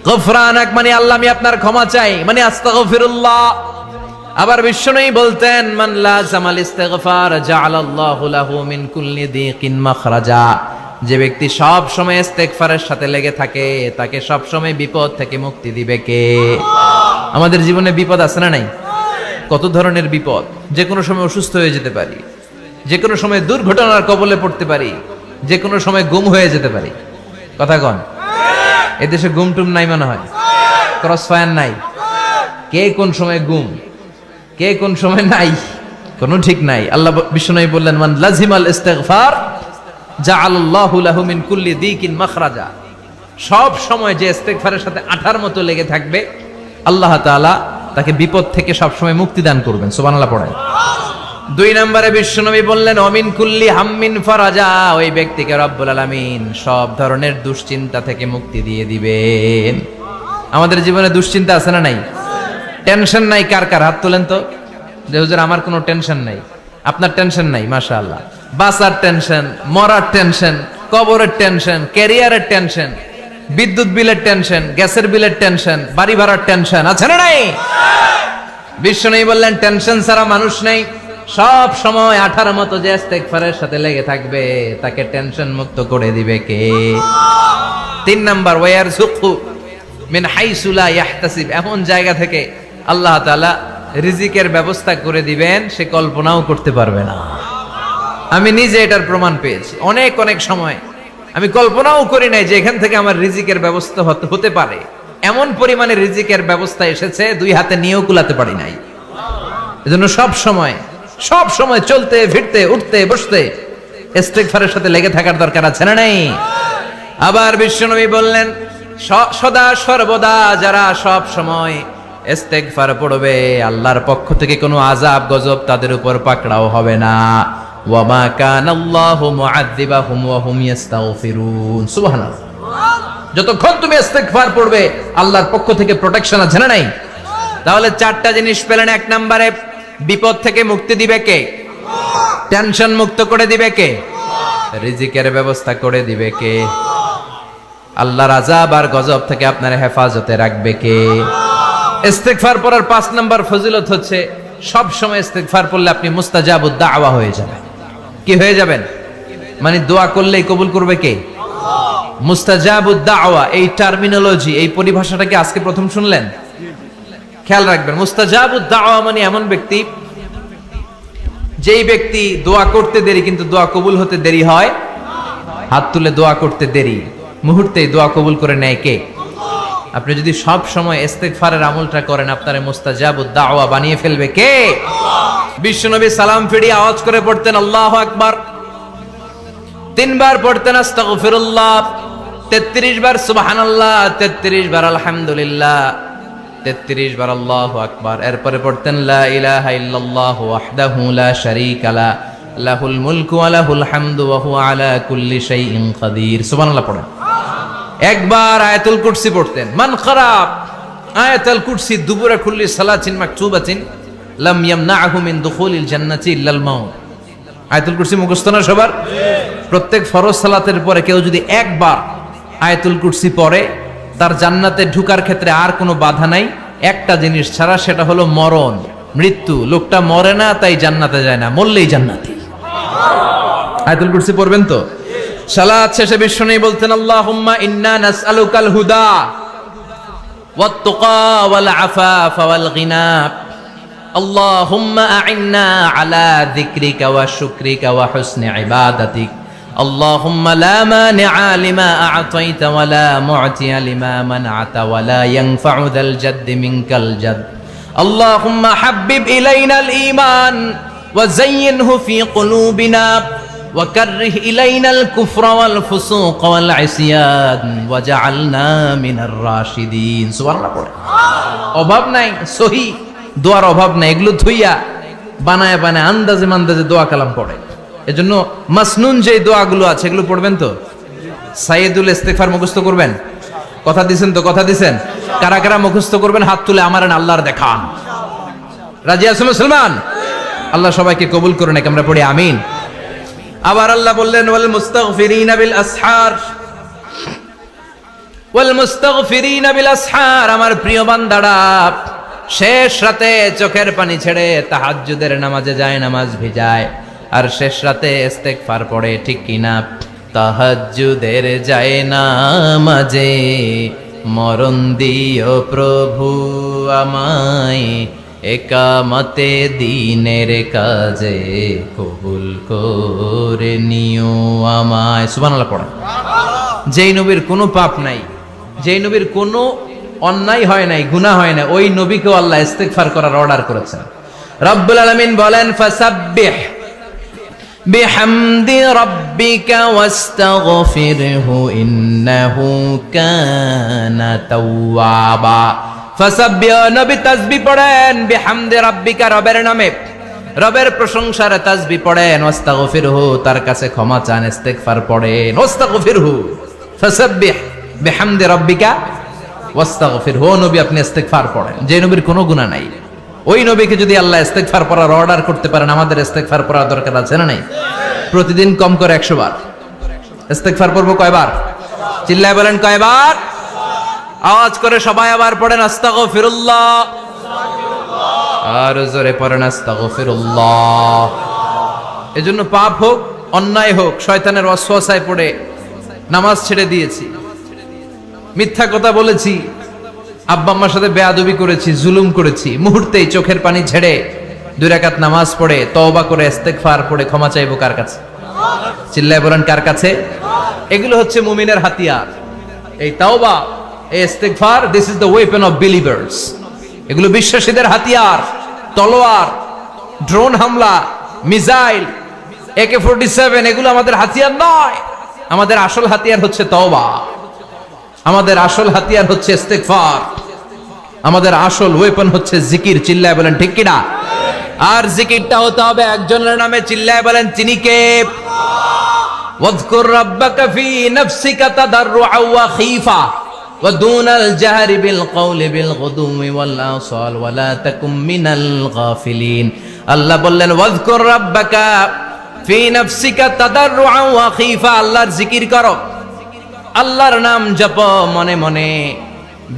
গফরানাক মানে আল্লাহ আমি আপনার ক্ষমা চাই, মানে আস্তাগফিরুল্লাহ। আবার বিশ্বনবী বলতেন মান লাযামাল ইস্তিগফার জাআলাল্লাহু লাহু মিন কুল্লি দিকিন মাখরাজা, যে ব্যক্তি সব সময় ইস্তেগফারের সাথে লেগে থাকে তাকে সব সময় বিপদ থেকে মুক্তি দিবে কে? আমাদের জীবনে বিপদ আছে না নাই? কত ধরনের বিপদ, যে কোনো সময় অসুস্থ হয়ে যেতে পারি, যে কোনো সময় দুর্ঘটনার কবলে পড়তে পারি, যে কোনো সময় গুম হয়ে যেতে পারি। কথা কন, এদেশে গুম টুম নাই মনে হয়, ক্রস ফায়ার নাই, কে কোন সময় গুম, কে কোন সময় নাই, কোনো ঠিক নাই। আল্লাহ বিশ্বনবী বললেন মান লাজিমাল ইস্তিগফার জাআলাল্লাহু লাহু মিন কুল্লি দিকিন মাখরাজা, সব সময় যে ইস্তেগফারের সাথে আঠার মতো লেগে থাকবে আল্লাহ তাআলা তাকে বিপদ থেকে সব সময় মুক্তি দান করবেন। সুবহানাল্লাহ পড়েন। 2 নম্বরে বিশ্বনবী বললেন অমিন কুল্লি হাম্মিন ফারাজা, ওই ব্যক্তিকে রব্বুল আলামিন সব ধরনের দুশ্চিন্তা থেকে মুক্তি দিয়ে দিবেন। আমাদের জীবনে দুশ্চিন্তা আছে না নাই? টেনশন নাই কার কার? হাত তোলেন তো, যে হুজুর আমার কোনো টেনশন নাই। আপনার টেনশন নাই? মাশাআল্লাহ। বাসার টেনশন, মরার টেনশন, কবরের টেনশন, ক্যারিয়ারের টেনশন, বিদ্যুৎ বিলের টেনশন, গ্যাসের বিলের টেনশন, বাড়ি ভাড়ার টেনশন আছে না নাই? বিশ্বনবী বললেন টেনশন ছাড়া মানুষ নেই। সব সময় আঠার মতো যে ইস্তেগফারের সাথে লেগে থাকবে তাকে টেনশন মুক্ত করে দিবে কে? 3 নাম্বার ওয়ারযুকু মিন হাইসু লা ইয়াহতাসিব, এমন জায়গা থেকে আল্লাহ তাআলা রিজিকের ব্যবস্থা করে দিবেন সে কল্পনাও করতে পারবে না। আমি নিজে এটার প্রমাণ পেয়েছি। অনেক অনেক সময় আমি কল্পনাও করি নাই যে এখান থেকে আমার রিজিকের ব্যবস্থা হতে পারে। এমন পরিমাণে রিজিকের ব্যবস্থা এসেছে 2 হাতে নিয়েও কুলাতে পারি নাই। এজন্য সব সময় চলতে ফিরতে উঠতে বসতে ইস্তেগফারের সাথে লেগে থাকার দরকার আছে না নাই? আবার বিশ্বনবী বললেন সদা সর্বদা যারা সব সময় ইস্তেগফার পড়বে আল্লাহর পক্ষ থেকে কোনো আযাব গজব তাদের উপর পাকড়াও হবে না। ওয়া মা কানাল্লাহু মুআযযিবাহুম ওয়া হুম ইস্তাগফিরুন। সুবহানাল্লাহ। যতক্ষণ তুমি ইস্তেগফার পড়বে আল্লাহর পক্ষ থেকে প্রোটেকশন আছে না নাই? তাহলে 4টা জিনিস পেলেন। 1 নম্বরে বিপদ থেকে মুক্তি দিবে কে? টেনশন মুক্ত করে দিবে কে? রিজিকের ব্যবস্থা করে দিবে কে? আল্লাহর আযাব আর গজব থেকে আপনার হেফাজতে রাখবে কে? ইস্তেগফার পড়ার 5 নম্বর ফজিলত হচ্ছে সব সময় ইস্তেগফার পড়লে আপনি মুস্তাজাবুদ দাওয়া হয়ে যাবেন। কি হয়ে যাবেন? মানে দোয়া করলেই কবুল করবে কে? মুস্তাজাবুদ দাওয়া, এই টার্মিনোলজি, এই পরিভাষাটা কি আজকে প্রথম শুনলেন? খেয়াল রাখবেন, মুস্তাজাবুদ দাওয়া মানে এমন ব্যক্তি, যেই ব্যক্তি দোয়া করতে দেরি কিন্তু দোয়া কবুল হতে দেরি হয়। হাত তুলে দোয়া করতে দেরি, মুহূর্তেই দোয়া কবুল করে নেয় কে? আপনি যদি সব সময় ইস্তেগফারের আমলটা করেন আপনারে মুস্তাজাবুদ দাওয়া বানিয়ে ফেলবে কে? বিশ্বনবী সালাম ফিরিয়ে আওয়াজ করে পড়তেন আল্লাহু আকবার, 3 বার পড়তেন আস্তাগফিরুল্লাহ, 33 বার সুবহানাল্লাহ, 33 বার আলহামদুলিল্লাহ, 33 বার আল্লাহু আকবার। এরপরে পড়তেন লা ইলাহা ইল্লাল্লাহু ওয়াহদাহু লা শারীকা লা, লাহুল মুলকু ওয়া লাহুল হামদু ওয়া হুয়া আলা কুল্লি শাইইন কাদির। সুবহানাল্লাহ পড়েন। একবার আয়াতুল কুরসি পড়তেন। মান খারাপ আয়াতুল কুরসি দুবুরা কুল্লি সালাতিন মাকতুবাতিন লাম ইয়ামনাহু মিন দুখুলিল জান্নাতি ইল্লাল মাউত। আয়াতুল কুরসি মুখস্থ না সবার? প্রত্যেক ফরজ সালাতের পরে কেউ যদি একবার আয়াতুল কুরসি পড়ে, তার জান্নাতে ঢুকার ক্ষেত্রে আর কোনো বাধা নাই, একটা জিনিস ছাড়া, সেটা হলো মরণ, মৃত্যু। লোকটা মরে না তাই জান্নাতে যায় না, মরলেই জান্নাতি। আয়াতুল কুরসি পড়বেন তো? সালাত শেষে বিশ্বনবী বলতেন আল্লাহুম্মা ইন্না নাসআলুকাল হুদা ওয়াত তুকা ওয়াল আফাফা ওয়াল গিনা, আল্লাহুম্মা আ'ইন্না আলা যিকরিকা ওয়া শুকরিকা ওয়া হুসনি ইবাদাতিক, আল্লাহুম্মা লা মানিআ লিমা আ'তাইতা ওয়া লা মু'তিয়া লিমা মানআতা ওয়া লা ইয়ানফা'ু যাল জাদ্দি মিনকাল জাদ, আল্লাহুম্মা হাব্বিব ইলাইনাল ঈমান ওয়া যায়্যিনহু ফি কুলুবিনা ওয়া কাররিহ ইলাইনাল কুফরা ওয়াল ফুসুক ওয়াল ইসয়ান ওয়াজআলনা মিনার রাশিদিন। সুবহানাল্লাহ পড়ে। অভাব নাই, সহি দোয়ার অভাব নাই, এগুলো ধুইয়া বানায় বানায় আন্দাজে মান্দাজে দোয়া কালাম পড়ে। এজন্য মাসনুন যে দোয়াগুলো আছে এগুলো পড়বেন তো। সাইয়্যিদুল ইস্তিগফার মুখস্থ করবেন, কথা দিছেন তো? কথা দিছেন? কারা কারা মুখস্থ করবেন হাত তুলে আমারেন আল্লাহর দেখান। রাজি আছেন মুসলমান? আল্লাহ সবাইকে কবুল করুন, আমরা পড়ি আমিন। আবার আল্লাহ বললেন ওয়াল মুস্তাগফিরিনা বিল আসহার, ওয়াল মুস্তাগফিরিনা বিল আসহার। আমার প্রিয় বান্দারা শেষ রাতে চোখের পানি ছেড়ে তাহাজ্জুদের নামাজে যায়, নামাজ ভিজায়, আর শেষ রাতে ইস্তেগফার পড়ে, ঠিক কিনা? তাহাজ্জুদের যায় নামাজে মরণ দিও প্রভু আমায়, একামতে দিনের কাজে কবুল করে নিও আমায়। সুবহানাল্লাহ পড়েন। যেই নবীর কোনো পাপ নাই, যেই নবীর কোনো অন্যায় হয় নাই, গুনাহ হয় না, ওই নবীকেও আল্লাহ ইস্তিগফার করার অর্ডার করেছেন। রব্বুল আলামিন বলেন ফাসাব্বিহ বিহামদি রাব্বিকা ওয়াস্তাগফিরহু ইন্নাহু কানা তাওয়াবা। ফাসাব্বিহ, নবী তাসবিহ পড়েন, বিহামদি রাব্বিকা, রবের নামে, রবের প্রশংসার তাসবিহ পড়েন, ওয়াস্তাগফিরহু, তার কাছে ক্ষমা চান, ইস্তিগফার পড়েন, ওয়াস্তাগফিরহু, ফাসাব্বিহ বিহামদি রাব্বিকা ওয়াস্তাগফিরহু। নবী আপনি ইস্তিগফার পড়েন। যে নবীর কোনো গুনাহ নাই, ওই নবীকে যদি আল্লাহ ইস্তিগফার পড়ার অর্ডার করতে পারেন, আমাদের ইস্তিগফার পড়ার দরকার আছে না নাই? প্রতিদিন কম করে 100 বার ইস্তিগফার পড়ব। কয়বার? চিল্লায় বলেন কয়বার? আওয়াজ করে সবাই আবার পড়েন আস্তাগফিরুল্লাহ, আর জোরে পড়েন আস্তাগফিরুল্লাহ। এজন্য পাপ হোক, অন্যায় হোক, শয়তানের ওয়াসওয়াসায় পড়ে নামাজ ছেড়ে দিয়েছি, মিথ্যা কথা বলেছি, আব্বা আম্মার সাথে বেয়াদবি করেছি, জুলুম করেছি, মুহূর্তেই চোখের পানি ঝেড়ে 2 রাকাত নামাজ পড়ে তওবা করে ইস্তিগফার পড়ে ক্ষমা চাইবো কার কাছে? চিল্লায় বলেন কার কাছে? এগুলো হচ্ছে মুমিনের হাতিয়ার। এই তাওবা, এই ইস্তিগফার, this is the weapon of believers. এগুলো বিশ্বাসীদের হাতিয়ার। তলোয়ার, ড্রোন হামলা, মিসাইল, AK-47 এগুলো আমাদের হাতিয়ার নয়। আমাদের আসল হাতিয়ার হচ্ছে তওবা, আমাদের আসল হাতিয়ার হচ্ছে ইস্তিগফার, আমাদের আসল ওয়েপন হচ্ছে জিকির। চিল্লায় বলেন ঠিক কিনা? আর জিকিরটা হতে হবে একজনের নামে। চিল্লায় বলেন তিনি কে? ওয়াযকুর রাব্বাকা ফি নাফসিকা তাদাররুআ ওয়া খীফা ওয়া দুনাল জাহরি বিল কওলি বিল গুদুমি ওয়াল আসাল ওয়া লা তাকুম মিনাল গাফিলিন। আল্লাহ বললেন ওয়াযকুর রাব্বাকা ফি নাফসিকা তাদাররুআ ওয়া খীফা, আল্লাহর জিকির করো, আল্লাহর নাম জপ মনে মনে,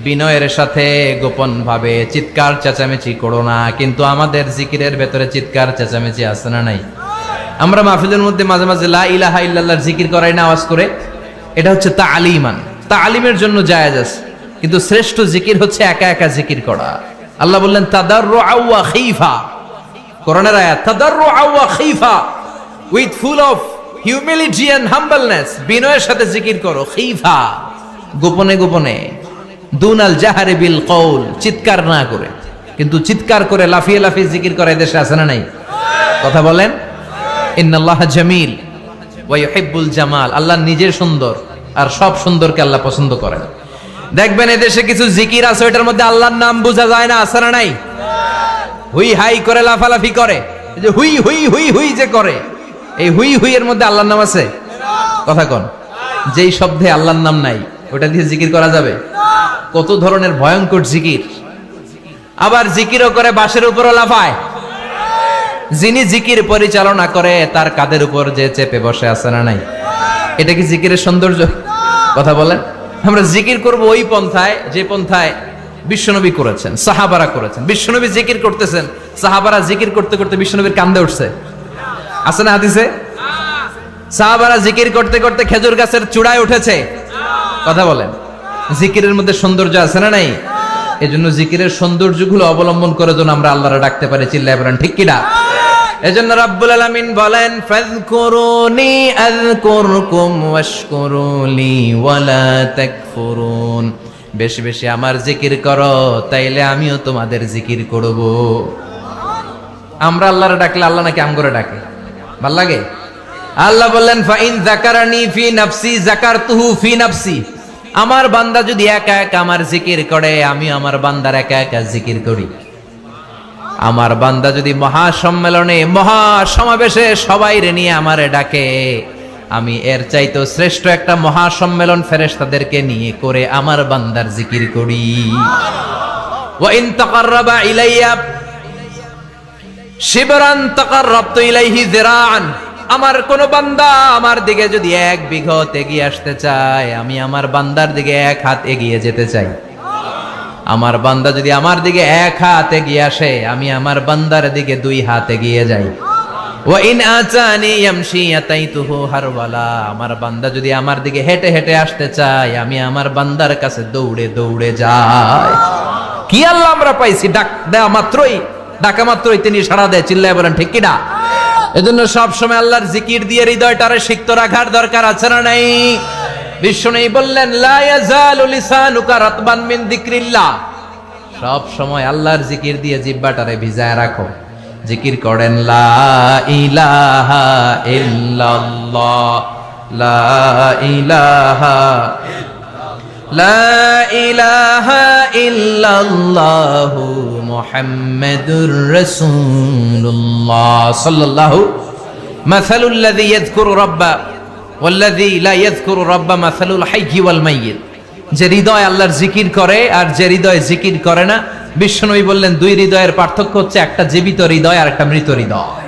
বিনয়ের সাথে, গোপন ভাবে, চিৎকার চেঁচামেচি করো না। কিন্তু আমাদের জিকিরের ভেতরে চিৎকার চেঁচামেচি আছে না নাই? আমরা মাহফিলের মধ্যে মাঝে মাঝে লা ইলাহা ইল্লাল্লাহর জিকির করাই না আওয়াজ করে, এটা হচ্ছে তালিমান, তালিমের জন্য জায়েজ আছে। কিন্তু শ্রেষ্ঠ জিকির হচ্ছে একা একা জিকির করা। আল্লাহ বললেন তাদাররুআ ওয়া খীফা, কোরআনের আয়াত, তাদাররুআ ওয়া খীফা, with full of humility and humbleness, বিনয়ের সাথে জিকির করো। খীফা, গোপনে গোপনে, দুনাল জাহারি বিল কওল, চিৎকার না করে। কিন্তু চিৎকার করে লাফিয়ে লাফিয়ে জিকির করা এদেশে আছে না নাই? কথা বলেন। ইন্নাল্লাহ জামিল ওয়া ইউহিব্বুল জামাল, আল্লাহ নিজে সুন্দর আর সব সুন্দরকে আল্লাহ পছন্দ করেন। দেখবেন এদেশে কিছু জিকির আছে ওইটার মধ্যে আল্লাহর নাম বোঝা যায় না, আছে না নাই? হুই হাই করে লাফালাফি করে, এই যে হুই হুই হুই হুই যে করে, এই হুই হুই এর মধ্যে আল্লাহর নাম আছে? কথা কোন? যেই শব্দে আল্লাহর নাম নাই ওটা দিয়ে জিকির করা যাবে? কত ধরনের ভয়ঙ্কর জিকির। আবার জিকিরও করে বাঁশের উপরও লাফায়। যিনি জিকির পরিচালনা করে তার কাঁধের উপর যে চেপে বসে, আছে না নাই? এটা কি জিকিরের সৌন্দর্য? কথা বলেন। আমরা জিকির করব ওই পন্থায় যে পন্থায় বিশ্বনবী করেছেন, সাহাবারা করেছেন। বিশ্বনবী জিকির করতেছেন, সাহাবারা জিকির করতে করতে বিশ্বনবীর কান্দে উঠছে, আছে না হাদিসে? সাহাবারা জিকির করতে করতে খেজুর গাছের চূড়ায় উঠেছে। কথা বলেন। জিকিরের মধ্যে সৌন্দর্য আছে না নাই? এজন্য জিকিরের সৌন্দর্যগুলো অবলম্বন করে যেন আমরা আল্লাহরে ডাকতে পারি। চিল্লায় বলেন ঠিক কিনা? এজন্য রাব্বুল আলামিন বলেন, ফাযকুরুনি আযকুরকুম ওয়াশকুরুলি ওয়ালা তাকফুরুন। বেশি বেশি আমার জিকির করো, তাইলে আমিও তোমাদের জিকির করব। আমরা আল্লাহরে ডাকলে আল্লাহ নাকি আমগরে ডাকে? ভাল লাগে? আল্লাহ বললেন, ফাইন যাকারানি ফি নাফসি যাকারতুহু ফি নাফসি। আমার বান্দা যদি একা একা আমার জিকির করে, আমি আমার বান্দার একা একা জিকির করি। আমার বান্দা যদি মহাসম্মেলনে মহাসমাবেশে সবাই রে নিয়ে আমারে ডাকে, আমি এর চাইতো শ্রেষ্ঠ একটা মহাসম্মেলন ফেরেশতাদেরকে নিয়ে করে আমার বান্দার জিকির করি। ওয়া ইন তাকাররাবা ইলাইয়া শিবরান তাকাররাবতু ইলাইহি যিরাআন। আমার কোন বান্দা আমার দিকে যদি 1 বিঘত এগিয়ে আসতে চায়, আমি আমার বান্দার দিকে 1 হাত এগিয়ে যেতে চাই। আমার বান্দা যদি আমার দিকে 1 হাত এগিয়ে আসে, আমি আমার বান্দার দিকে 2 হাত এগিয়ে যাই। ওয়া ইন আতানি ইয়ামশি আতাইতুহু হারওয়ালা। আমার বান্দা যদি আমার দিকে হেঁটে হেঁটে আসতে চায়, আমি আমার বান্দার কাছে দৌড়ে দৌড়ে যাই। কি আল্লাহ আমরা পাইছি, ডাকা মাত্রই তিনি সাড়া দেয়। চিল্লায় বলেন ঠিক কিনা? এজন্য সব সময় আল্লাহর জিকির দিয়ে হৃদয়টারে সিক্ত রাখার দরকার, আছে না নাই? বিশ্বনবী বললেন, লা ইয়াজালু লিসানুকা রাতবান মিন যিকরিল্লাহ। সব সময় আল্লাহর জিকির দিয়ে জিহ্বাটারে ভিজায় রাখো। জিকির করেন, লা ইলাহা ইল্লাল্লাহ, লা ইলাহা লা ইলাহা ইল্লাল্লাহু মুহাম্মাদুর রাসূলুল্লাহ সাল্লাল্লাহু। মাসালুল লাযী ইয়াযকুরু রাব্বা ওয়াল্লাযী লা ইয়াযকুরু রাব্বা মাসালুল হাইয়্যি ওয়াল মাইয়িত। যে হৃদয় আল্লাহর জিকির করে আর যে হৃদয় জিকির করে না, বিশ্বনবী বললেন 2 হৃদয়ের পার্থক্য হচ্ছে একটা জীবিত হৃদয় আর একটা মৃত হৃদয়।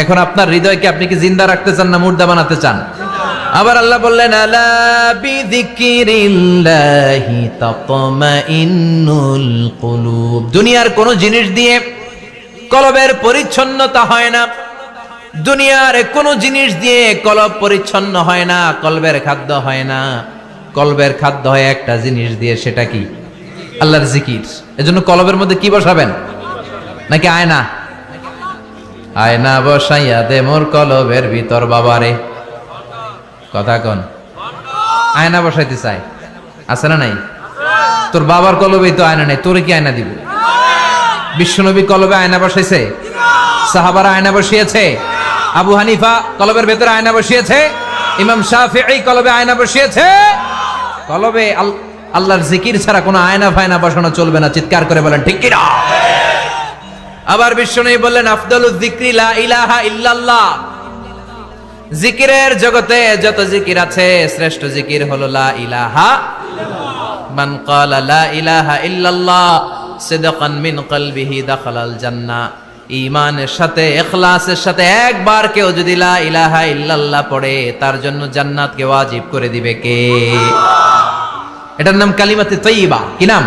এখন আপনার হৃদয়কে আপনি কি জিন্দা রাখতে চান না মুর্দা বানাতে চান? আবার আল্লাহ বললেন, আলা বিযিকরিল্লাহি তাতমাইন্নুল কুলুব। দুনিয়ার কোন জিনিস দিয়ে কলবের পরিচ্ছন্নতা হয় না। দুনিয়ার কোন জিনিস দিয়ে কলব পরিচ্ছন্ন হয় না, কলবের খাদ্য হয় না। কলবের খাদ্য হয় একটা জিনিস দিয়ে, সেটা কি? আল্লাহর জিকির। এজন্য কলবের মধ্যে কি বসাবেন? নাকি আয়না? আয়না বসাইয়া দে মোর কলবের ভিতর বাবারে। কথা কোন? আয়না বসাইতে চাই, আছে না নাই? তোর বাবার কলবেই তো আয়না নাই, তোরে কি আয়না দিব? বিশ্বনবী কলবে আয়না বসাইছে? সাহাবারা আয়না বসিয়েছে? আবু হানিফা কলবের ভেতরে আয়না বসিয়েছে? ইমাম শাফিঈ কলবে আয়না বসিয়েছে? কলবে আল্লাহর জিকির ছাড়া কোনো আয়না ফায়না বসানো চলবে না। চিৎকার করে বলেন ঠিক কি না? আবার বিশ্বনবী বললেন, আফদালুয যিকরি লা ইলাহা ইল্লাল্লাহ। জিকিরের জগতে যত জিকির আছে, শ্রেষ্ঠ জিকির হলো লা ইলাহা ইল্লাল্লাহ। মান ক্বালা লা ইলাহা ইল্লাল্লাহ সিদকান মিন কলবিহি দাখালাল জান্নাহ। ঈমানের সাথে ইখলাসের সাথে একবার কেউ যদি লা ইলাহা ইল্লাল্লাহ পড়ে, তার জন্য জান্নাতকে ওয়াজিব করে দিবে কে? এটার নাম কালিমাতে তাইয়্যিবা। কি নাম?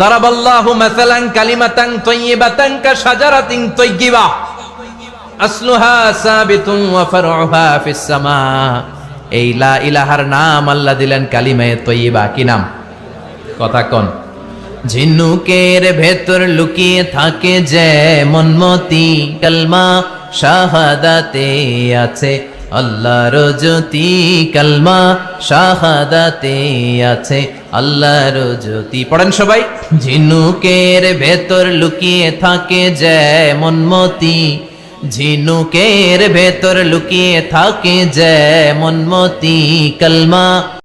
দারাবাল্লাহু মাসালান কালিমাতান তাইয়্যিবাতান কাশাজারাতিন তাইয়্যিবা আসলুহা সাবিতুন ওয়া ফারউহা ফিস সামা। এই লা ইলাহার নাম আল্লাহ দিলেন কালিমায়ে তাইয়্যিবা। কি নাম? কথা কোন? ঝিনুকের ভেতর লুকিয়ে থাকে যেমন মতি, কালমা শাহাদাতে আছে আল্লাহর জ্যোতি। কালমা শাহাদাতে আছে আল্লাহর জ্যোতি। পড়েন সবাই। ঝিনুকের ভেতর লুকিয়ে থাকে যেমন মতি, ঝিনুকের ভেতর লুকিয়ে থাকে যেমন মতি কলমা।